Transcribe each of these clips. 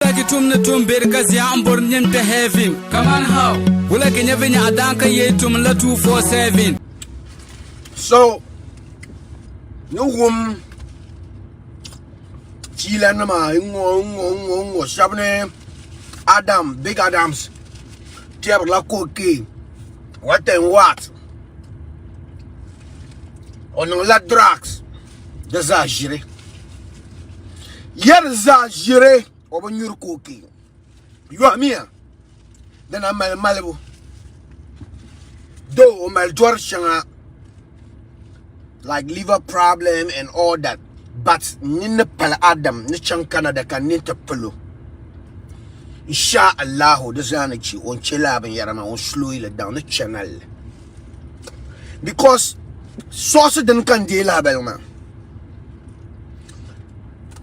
Wula ki tum ne tum ber ka zia ambor nyem te heaven. Kaman how? Wula ki nyeve nya adanka ye tum la 247. So, no room. Chila nama ngo shabne Adam, Big Adams. Tiab la koke. What and what? On la drugs. Des a jire. Yer za jire. Oben yur koke. You are me. Then I'm Malibu. Though my shanga like liver problem and all that. But nina pal Adam ni chan Canada kan ninta polo. Insha Allah this energy on chela ben yarama on slow it down the channel. Because source den kan de la bel man.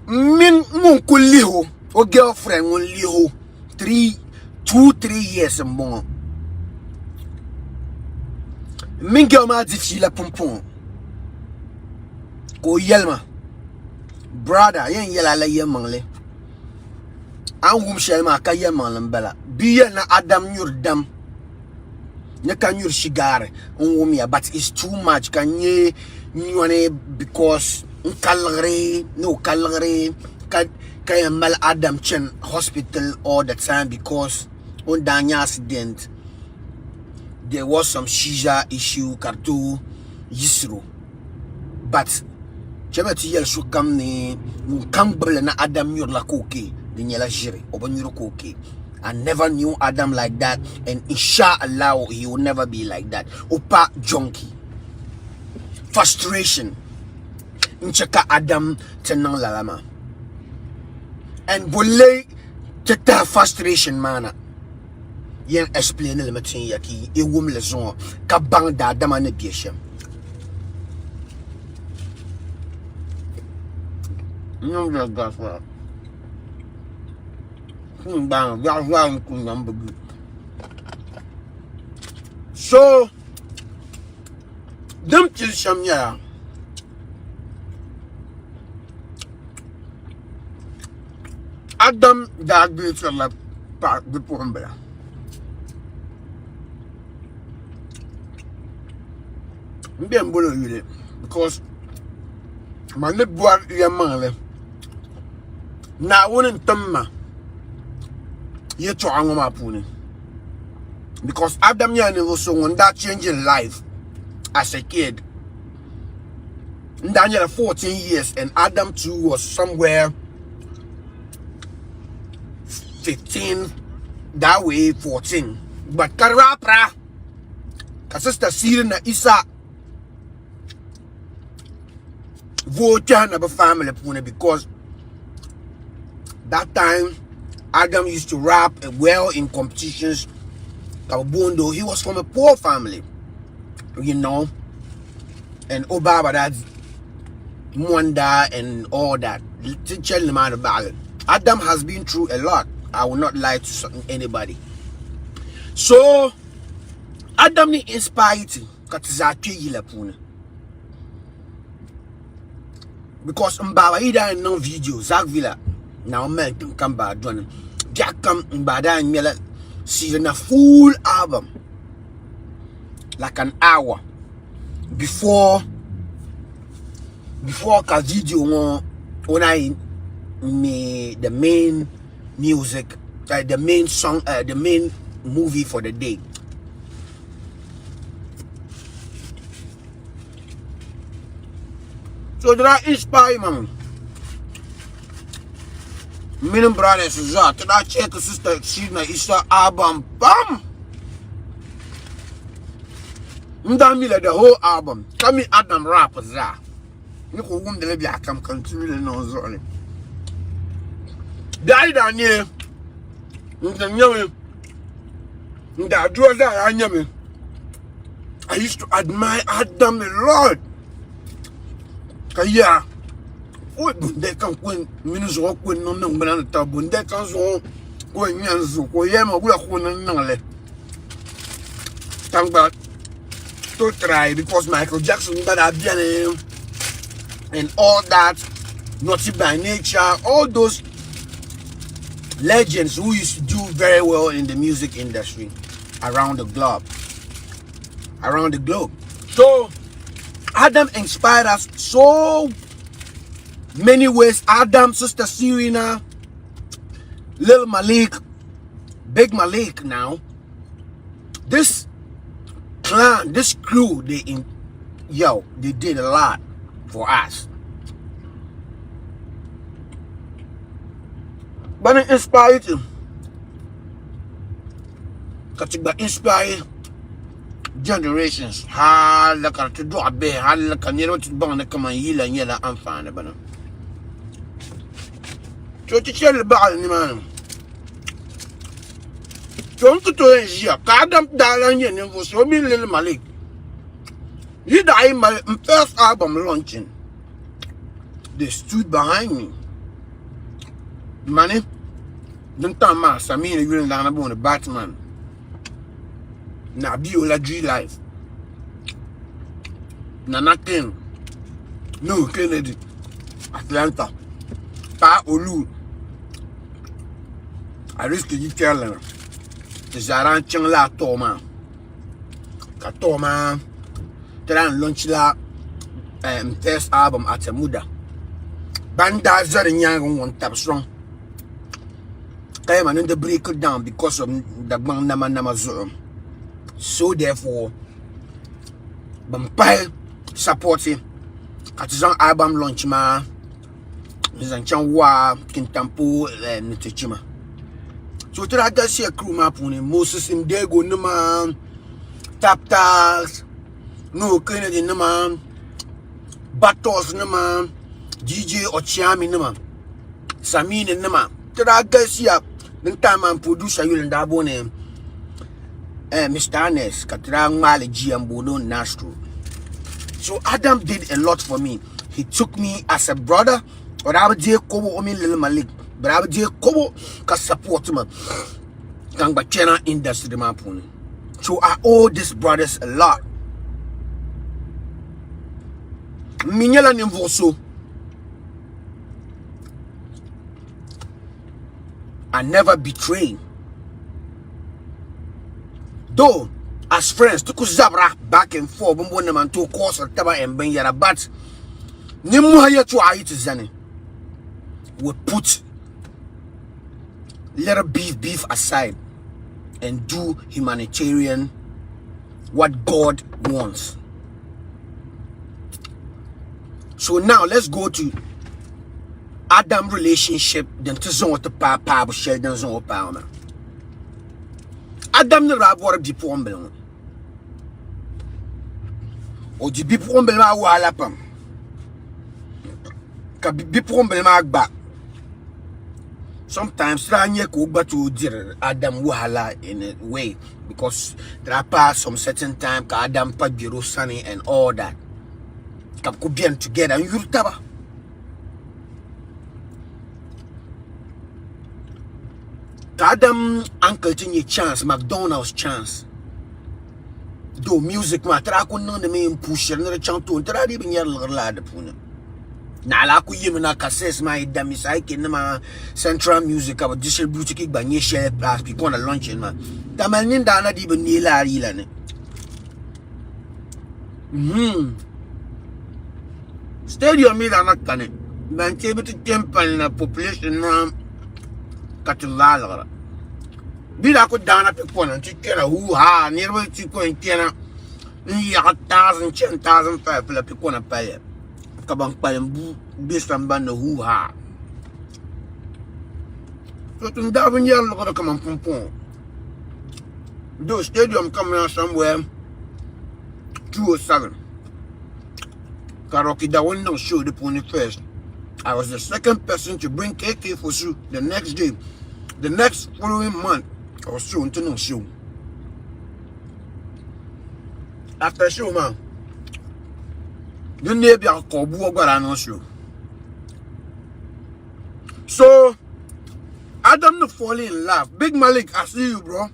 Min mon ko liho o girlfriend mon liho 3 years more. Min girl ma di fi la pompon. Ko yelma. Brother, yen yela la yemangle. An wum shelma ka yemangle bela. Biye na Adam yurdam. Ne kan yur shigare. Wum ya, but it's too much. Kan ye nywane because kalgre, no kalgre. Kan mal Adam chen hospital all the time because on danya accident. There was some shisha issue kartu yisro. But Chemeti yel shukam ni kambele na Adam yur la koke ni nyela jire oban yur koke. I never knew Adam like that, and inshallah he will never be like that. Opa junkie, frustration. Ncheka Adam tenang lalama, and bole teta frustration mana. Yen explain le matin yaki e wum le zon ka bang da Adam ane bieshem. No, that's what. So, them till Shamya. Adam that built a part the Pumbra. Because my lip boy, your man. Na wouldn't tamma ye to angoma puni because Adam yani also when that changing life as a kid. Daniel 14 years and Adam too was somewhere 15 that way 14. But karapra sister Sirina Isa vote na family puni because that time, Adam used to rap well in competitions. Kabundo, he was from a poor family, you know, and Obaba that Mwanda and all that. Tell him about it. Adam has been through a lot. I will not lie to anybody. So, Adam ni inspired because Mbaba ida no video Zach Villa. Now man can come back doing Jack come bada and mela season a full album like an hour before ka video when I made the main music the main song the main movie for the day. So that inspire man. Minim brothers is that check sister she na Easter album bam. Ndamile the whole album. Come Adam rap za. Niko wum de lebia kam continue no zo. Dai danye. Ndanyame. Ndadro za anyame. I used to admire Adam a lot. Kaya oh, they can win minutes walk with no banana table. They can so go in Yanzu, go yam, we are going thank God to try because Michael Jackson that have been and all that, naughty by nature, all those legends who used to do very well in the music industry around the globe. So Adam inspired us so many ways. Adam, Sister Serena, Lil Malik, Big Malik. Now this clan, this crew, they did a lot for us. But it inspired him. Because inspire generations. Hala ka to do a be, hala ka nero to bang na Kaman yela and fan bana. So to tell about ni man. Don't to Asia, Kadam Dalan Yen was so many Lil Malik. He died my first album launching. They stood behind me. Money. Don't tell me, Samina, you're in the Batman. Na Biola G Life. Na nothing. No Kennedy. Atlanta. Pa Olu. I risk you telling her. The Zaran Chang La Toma. Katoma. Tran launch la first album at a Muda. Banda Zarinyang one tap strong. Kaman in the break it down because of the bang nama. So therefore, Bampire supporting at his own album launch ma. Mizan Chanwa, Kintampo, and Nitichima. So I just see a crew map on Moses in Dego Numa, Tap Tags, no Kennedy Numa, Batos Numa, DJ Ochiami Numa, Samin and Numa. I just see a time and producer you and Dabone, Mr. Ernest, Katrang Mali G and Bono Nastro. So Adam did a lot for me. He took me as a brother, or I would do Kobo Omi Lil Malik. But I would do Kobo because support me. Kang China industry mapuni. So I owe these brothers a lot. Minyala Nimvoso. I never betrayed. Though, as friends, to Zabra back and forth, and to course or Taba and Benyara, but Nimuhaya to Aitizani would put little beef aside and do humanitarian what God wants. So now let's go to Adam relationship. Then to zone to Papa Sheldon zone power. Adam the rab war deep wombel. Or the deep wombel ma walapam. Can be wombel back. Sometimes Ranye go back to Adam Wahala in a way because there are past some certain time Adam Pajiro Sunny and all that. Could be together and you taba. Adam uncle tinye chance, McDonald's chance. Do music ma tra ko non de me push na chanto tra di bin yar la de puna. Na la ku yim na cassette ma idam sai ken ma central music about distribute ki ba nye share plus bi ko na launch ma. Tamalnin da na di bin ni la ri la ne. Stadium mi da na kane. Man tebe to temple na population na Katulala. Bila ko dana pe pona tikera hu ha nirwa tiko intena ni 1,000 10,000 fa pela pe kona paye kabang palembu bisamba no hu ha so tun da bin yar lo ka man pompon do stadium coming somewhere 207 Karoki da window show the pony first. I was the second person to bring KK for show the next day. The next following month, I was showing to no show. After show, man, the neighbor called got no show. So, Adam to fall in love. Big Malik, I see you, bro.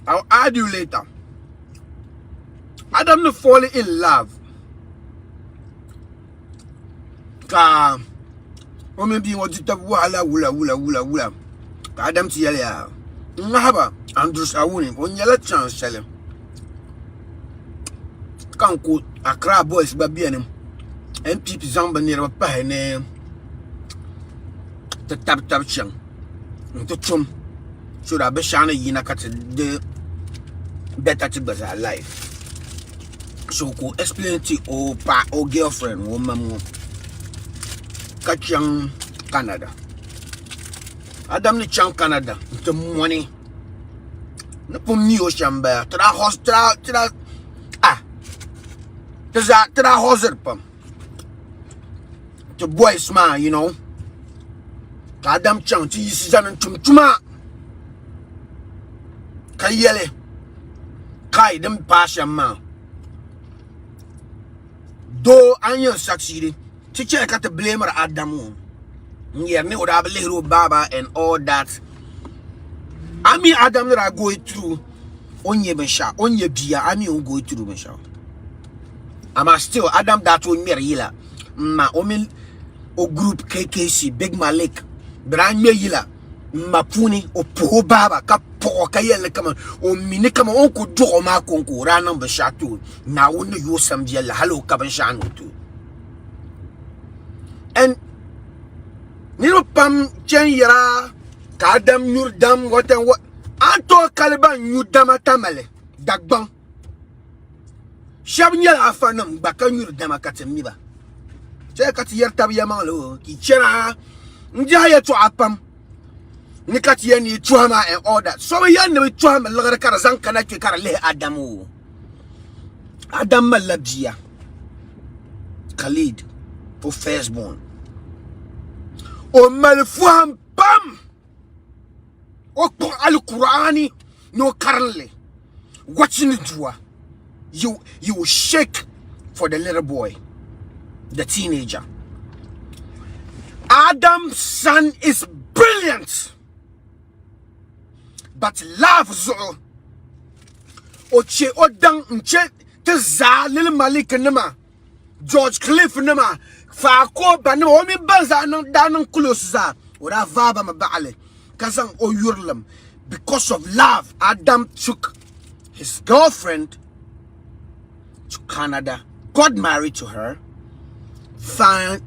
I'll add you later. Adam to fall in love. Woman being what you talk wula. Adam Tialia. Mahaba, Andrews are winning when you let chance tell him. Can't quote a crab boys babianim. And people zamba near a pie name. The tap chung. To chum. Should I be shana yina cut the better to be alive. So go explain to or pa or girlfriend or mamu. Kachang Canada. Adam ni chang Canada. The money. No pum ni oshamba. Tra hostra tra hoser pum. The boy smile, you know. Adam chang ti yisisan chuma. Kayele. Kai dem passion man. Though onion succeeded, teacher got to blame her Adam. Yeah, me would have little Baba and all that. I mean, Adam that I go through on your besha, on your beer. I mean, go through besha. I'm still Adam that will me yila. Ma omin o group KKC Big Malik. Brand me yila. Mapuni o po Baba ka po kayele kama o mini kama on ko do ma konko ranan besha tu. Na wonu yo sam dia la halo ka besha no tu. And Nilo pam chen yara kadam nyurdam what and what anto kaliban nyurdama tamale dagbang shabnya afanam baka nyurdama katemiba che kat yer tabiya malo ki chena njaya to apam nikat yeni tuama and all that so yan ne tuama lagara karazan kana ke karale adamu adam malabia Khalid for firstborn. O malfuam bam o al Qurani no currently watching it you will shake for the little boy, the teenager. Adam's son is brilliant, but love zo o che o dang nche te za little Malik nama George Cliff nama Fako banu omi banza nan close za ora vaba mabale kazan o yurlam. Because of love, Adam took his girlfriend to Canada, got married to her, filed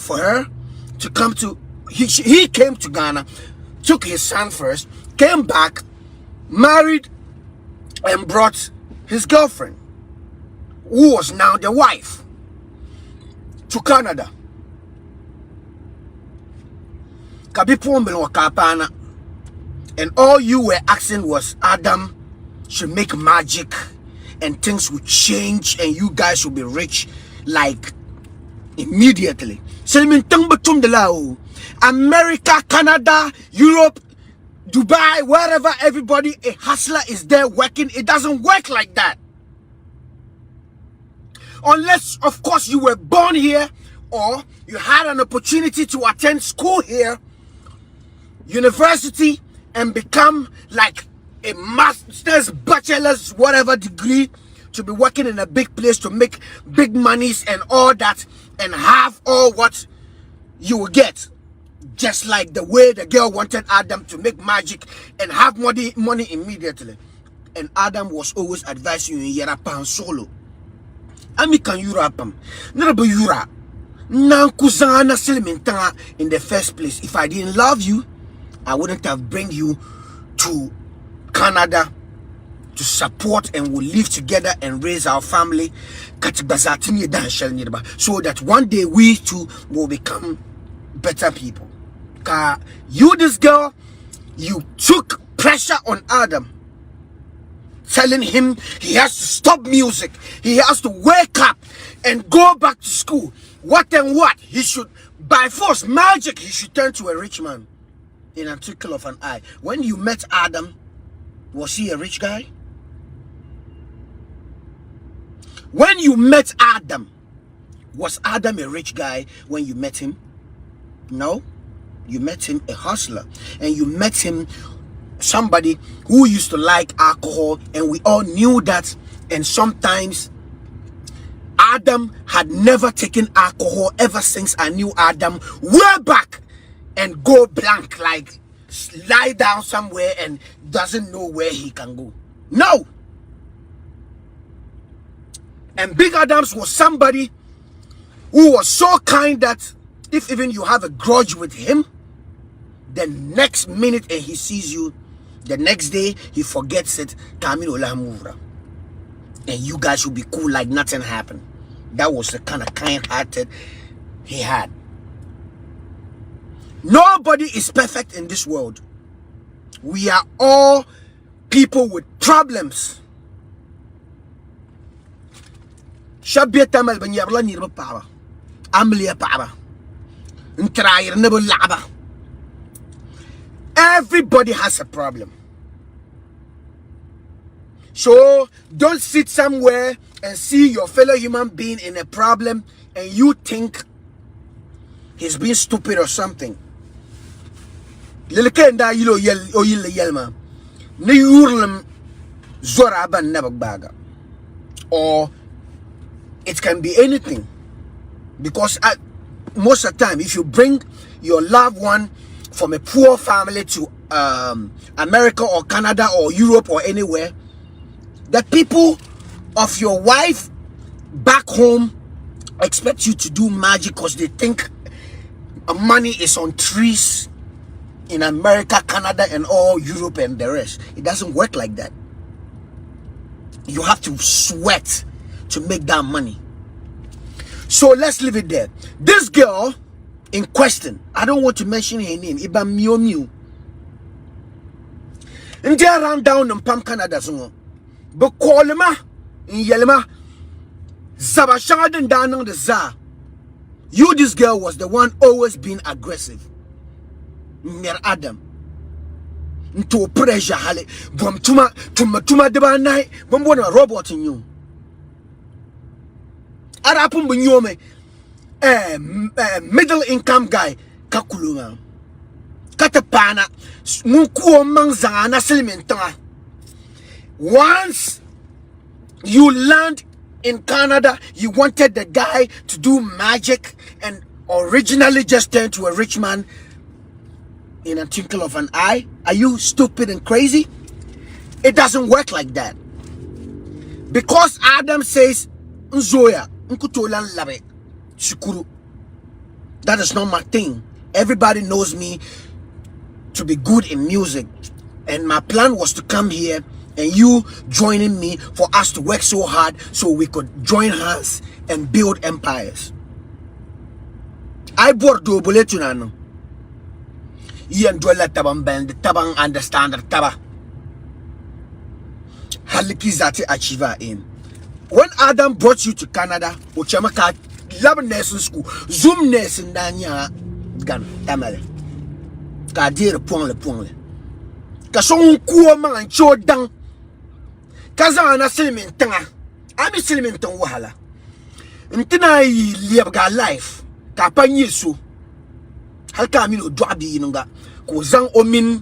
for her to come to he came to Ghana, took his son first, came back, married and brought his girlfriend, who was now the wife, to Canada. And all you were asking was Adam should make magic and things would change and you guys will be rich like immediately. America, Canada, Europe, Dubai, wherever everybody, a hustler is there working. It doesn't work like that. Unless, of course, you were born here or you had an opportunity to attend school here, university, and become like a master's, bachelor's, whatever degree, to be working in a big place to make big monies and all that and have all what you will get. Just like the way the girl wanted Adam to make magic and have money immediately. And Adam was always advising you in Yarapan solo. Ami kan Europe Narabu Yura Nankuzana Silmintanga in the first place. If I didn't love you, I wouldn't have bring you to Canada to support and we'll live together and raise our family so that one day we too will become better people. You, this girl, you took pressure on Adam, telling him he has to stop music, he has to wake up and go back to school. What and what? He should, by force, magic, he should turn to a rich man in a twinkle of an eye. When you met Adam, was he a rich guy? When you met Adam, was Adam a rich guy when you met him? No. You met him a hustler. And you met him somebody who used to like alcohol, and we all knew that. And sometimes Adam had never taken alcohol ever since I knew Adam way back, and go blank, like lie down somewhere and doesn't know where he can go. No. And Big Adams was somebody who was so kind that if even you have a grudge with him, the next minute and he sees you, the next day he forgets it. And you guys should be cool like nothing happened. That was the kind of kind-hearted he had. Nobody is perfect in this world. We are all people with problems. Shabiyata mal ban yabla ni ba pa. Amliya pa. Ntrayer ne bo laba. Everybody has a problem. So don't sit somewhere and see your fellow human being in a problem and you think he's being stupid or something. Lilkenda yilo yel o yil yelma. Ni yurlem zora ban nebaga. Or it can be anything. Because most of the time, if you bring your loved one from a poor family to America or Canada or Europe or anywhere, the people of your wife back home expect you to do magic because they think money is on trees in America, Canada, and all Europe and the rest. It doesn't work like that. You have to sweat to make that money. So let's leave it there. This girl in question, I don't want to mention her name, Iba Miu Miu. And they around down in Pam Canada, but call him in Yelma Zabashadan down on the Za. You, this girl, was the one always being aggressive. Near Adam. Into pressure, Hale. From Tuma deba night, from one robot in you. Arapum Bunyome, middle income guy, Kakuluma. Katapana, Muku Manzana Silimentana. Once you land in Canada, you wanted the guy to do magic and originally just turned to a rich man in a twinkle of an eye. Are you stupid and crazy? It doesn't work like that. Because Adam says, Nzoya, Nkutolan Labe, Shukuru. That is not my thing. Everybody knows me to be good in music. And my plan was to come here and you joining me for us to work so hard so we could join hands and build empires. I bought do boletunano. Ian dwella tabang band, tabang understand taba. Halikizati achiever in. When Adam brought you to Canada, Ochamaka, lab nursing school, Zoom nursing danya gan tamale. Kadir point le point. Kason kuo man chodang. Kazana silimin tanga. Ami silimin tang wahala. Ntina liab ga life. Kapanyi so. Halka mi no dwabi yinunga. Ko zang omin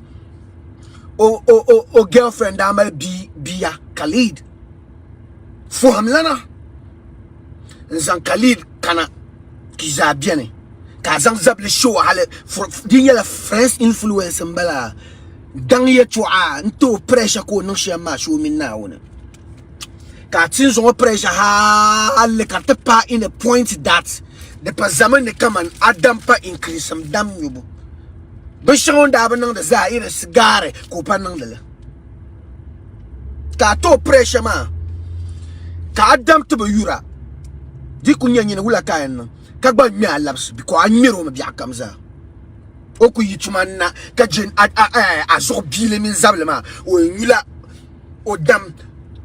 o girlfriend amal biya Khalid. For hamlana. Zang Khalid kana kizabiane. Kazang zable show hale for dinya friends influence mbala. Dang ye chua nto pressure ko no shema show min na wona. Ka tin so pressure ha le ka pa in a point that the pazaman ne Kaman Adam pa increase some dam yubu. Be shon da ban the za ire sigare ko pa nang dele. Ka to pressure ma. Ka Adam to be yura. Di kunya nyine wula kaen ka gba mi alaps because anyero ma bia kamza. Oku yituman na ka jen azobile min zablema o nyula Odam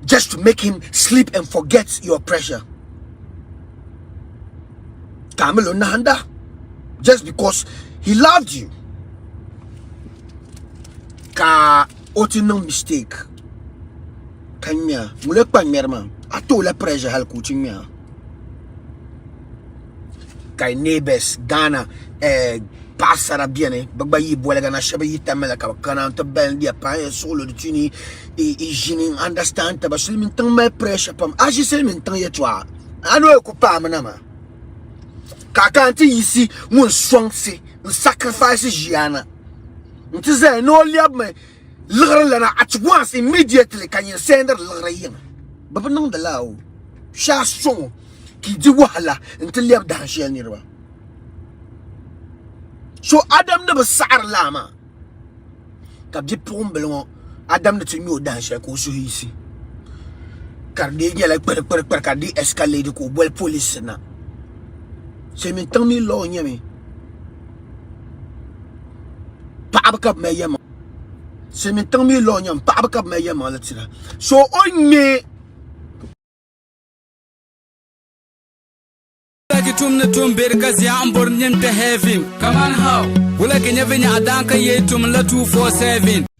just to make him sleep and forget your pressure. Kamelo Nahanda, just because he loved you. Ka oti no mistake. Kanya, mulek pang merma. Ato la pressure hal coaching mia. Kay neighbors Ghana passera bene. Bagba yi boile gana shaba yi tamela ka kana to ben dia pa solo de tuni e jinin understand ta basul min tang me pressure pam. Aji sel min tang ye twa. anu e ku pa na ma kaka anti yisi mun strong se sacrifice jiana nti say no liab me lugre lana at once immediately kan you send lugre yin babnong da lawo sha strong ki di wahala nti liab da shi ni ba so adam ne besar lama ka bi pombelon adam ne tinyo da shi ko so yisi kardi nyala per kardi escalade ko bol police na c'est maintenant mi lo nyami pa abaka me yama c'est maintenant mi lo nyam pa abaka me yama la tira so onye Lagi tumne tumber gazi ambor nyente heavy. Kaman how? Wula kenya venya adanka ye tum la 247.